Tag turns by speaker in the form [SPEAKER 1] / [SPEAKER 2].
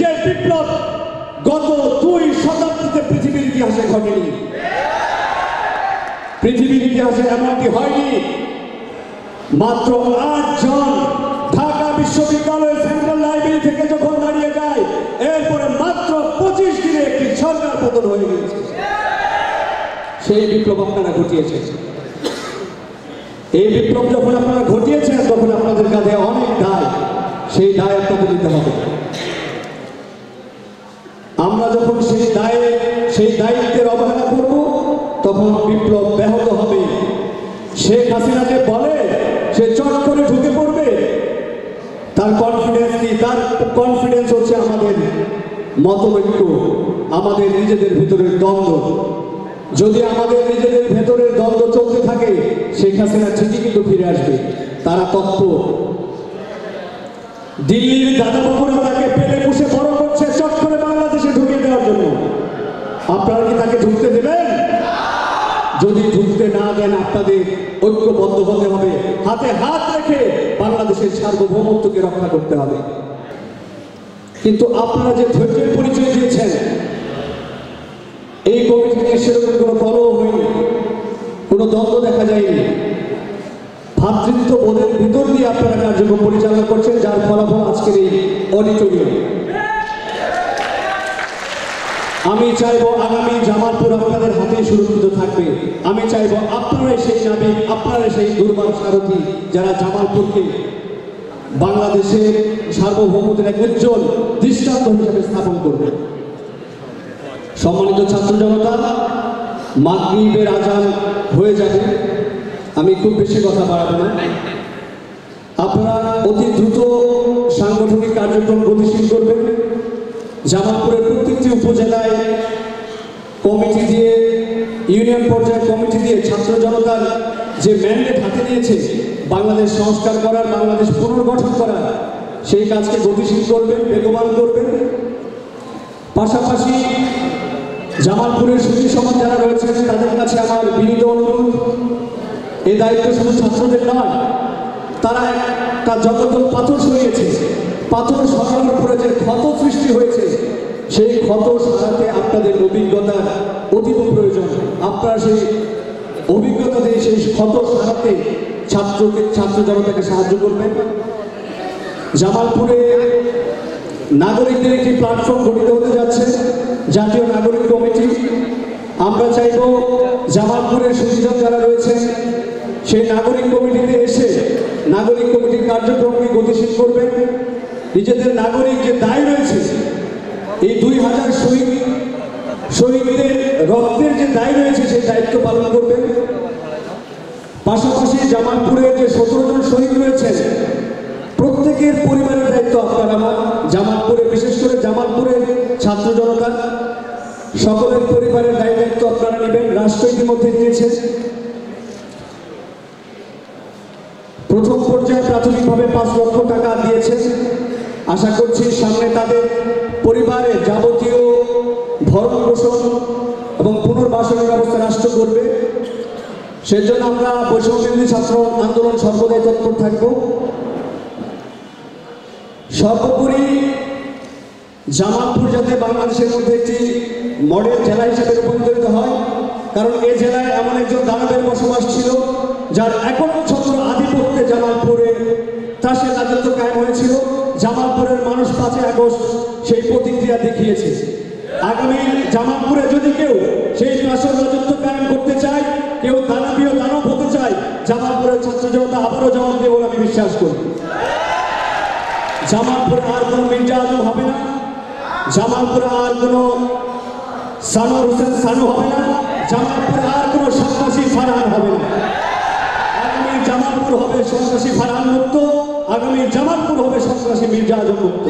[SPEAKER 1] নিচের বিপ্লব গত 2 শতাব্দীতে পৃথিবীর ইতিহাসে ঘটেনি। পৃথিবীর ইতিহাসে এমনটি হয়নি। মাত্র 8 জন ঢাকা বিশ্ববিদ্যালয়ের সেন্ট্রাল লাইব্রেরি থেকে যখন দাঁড়িয়ে যায়, এরপরে মাত্র 25 দিনে একটি সরকার পতন হয়ে গেছে। সেই বিপ্লব আপনারা ঘটিয়েছেন। এই বিপ্লব যখন আপনারা ঘটিয়েছেন তখন আপনাদের কাঁধে অনেক দায়, সেই দায় আপনাকে নিতে হবে। আমরা যখন সেই দায়িত্বের অবহেলা করব তখন বিপ্লব ব্যাহত হবে। শেখ হাসিনা যে বলে সে চট করে ঢুকে পড়বে, তার কনফিডেন্স কি? তার কনফিডেন্স হচ্ছে আমাদের মতৈক্য, আমাদের নিজেদের ভিতরের দ্বন্দ্ব। যদি আমাদের নিজেদের ভেতরের দ্বন্দ্ব চলতে থাকে, শেখ হাসিনা ঠিকই কিন্তু ফিরে আসবে। তারা তৎপর। দিল্লির দাদাবাবুরা তাকে পেলে পুষে বড় করছে চট করে বাংলাদেশে ঢুকিয়ে দেওয়ার জন্য। আপনারা কি তাকে ঢুকতে দেবেন? যদি ঢুকতে না দেন, আপনাদের ঐক্যবদ্ধ হতে হবে, হাতে হাত রেখে বাংলাদেশের সার্বভৌমত্বকে রক্ষা করতে হবে। কিন্তু আপনারা যে ধৈর্যের পরিচয় দিয়েছেন, এই কমিটি নিয়ে সেরকম কোনো কলহ হয়নি, কোনো দ্বন্দ্ব দেখা যায়নি। ভ্রাতৃত্ব বোধের ভিতর দিয়ে আপনারা কার্যক্রম পরিচালনা করছেন, যার ফলাফল আজকের এই অডিটোরিয়াম। আমি চাইবো আগামী জামালপুর আপনাদের হাতে সুরক্ষিত থাকবে। আমি চাইবো আপনারাই সেই নাবিক, আপনারাই সেই দুর্বার সারথী, যারা জামালপুরকে বাংলাদেশের সার্বভৌমত্বের এক উজ্জ্বল দৃষ্টান্ত হিসেবে স্থাপন করবে। সম্মানিত ছাত্র জনতা, মাগরিবের আজান হয়ে যাবে, আমি খুব বেশি কথা বাড়াবো না। আপনারা অতি দ্রুত সাংগঠনিক কার্যক্রম গতিশীল করবেন। জামালপুরের প্রত্যেকটি উপজেলায় কমিটি দিয়ে, ইউনিয়ন পর্যায়ে কমিটি দিয়ে ছাত্র জনতার যে ম্যান্ডেট হাতে নিয়েছে বাংলাদেশ সংস্কার করার, বাংলাদেশ পুনর্গঠন করার, সেই কাজকে গতিশীল করবেন, বেগবান করবেন। পাশাপাশি জামালপুরের সুধী সমাজ যারা রয়েছেন তাদের কাছে আমার বিনীত অনুরোধ, এই দায়িত্ব শুধু ছাত্রদের নয়, তারা একটা যতটুকু পাথর সরিয়েছে, পাথর সরানোর পরে যে ক্ষত সৃষ্টি হয়েছে, সেই ক্ষত সারাতে আপনাদের অভিজ্ঞতার অতীব প্রয়োজন। আপনারা সেই অভিজ্ঞতা দিয়ে সেই ক্ষত সারাতে ছাত্র জনতাকে সাহায্য করবেন। জামালপুরে নাগরিকদের একটি প্ল্যাটফর্ম গঠিত হতে যাচ্ছে, জাতীয় নাগরিক কমিটি। আমরা চাইব জামালপুরের সুবিধা যারা রয়েছেন সেই নাগরিক কমিটিতে এসে নাগরিক কমিটির কার্যক্রমকে গতিশীল করবেন। নিজেদের নাগরিক যে দায় রয়েছে, এই 2000 শহীদদের রক্তের যে দায় রয়েছে, সেই দায়িত্ব পালন করবেন। পাশাপাশি জামালপুরের যে 17 জন শহীদ রয়েছেন, প্রত্যেকের পরিবারের দায়িত্ব আপনার আমার। জামালপুরে, বিশেষ করে জামালপুরের ছাত্র জনতা সকলের পরিবারের দায়িত্ব আপনারা নেবেন। রাষ্ট্র ইতিমধ্যে নিয়েছে। প্রথম পর্যায়ে প্রাথমিকভাবে 5 লক্ষ টাকা দিয়েছে। আশা করছি সামনে তাদের পরিবারের যাবতীয় ভরণ পোষণ এবং পুনর্বাসনের ব্যবস্থা রাষ্ট্র করবে। সেজন্য আমরা বৈষম্যবিরোধী ছাত্র আন্দোলন সর্বদাই তৎপর থাকব। সর্বোপরি জামালপুর যাতে বাংলাদেশের মধ্যে একটি মডেল জেলা হিসেবে রূপান্তরিত হয়, কারণ এই জেলায় এমন একজন দানবের বসবাস ছিল যার 61 আধিপত্যে জামালপুরে ত্রাসের রাজত্ব কায়েম হয়েছিল। জামালপুরের মানুষ 5 আগস্ট সেই প্রতিক্রিয়া দেখিয়েছে। আগামী জামালপুরে যদি কেউ সেই ত্রাসের রাজত্ব কায়েম করতে চায়, কেউ দানবীয় দানব হতে চায়, জামালপুরের ছাত্র জনতা আবারও জবাব দেবে বলে আমি বিশ্বাস করি। জামালপুরে আর কোনো মির্জা আজম হবে না, জামালপুরে আর কোনো সানোর হোসেন সানু হবে না, জামালপুরে আর কোনো সন্ত্রাসী ফারহান হবে না। আগামী জামালপুর হবে সন্ত্রাসী ফারহান মুক্ত, আগামী জামালপুর হবে সন্ত্রাসী মির্জা আজম মুক্ত।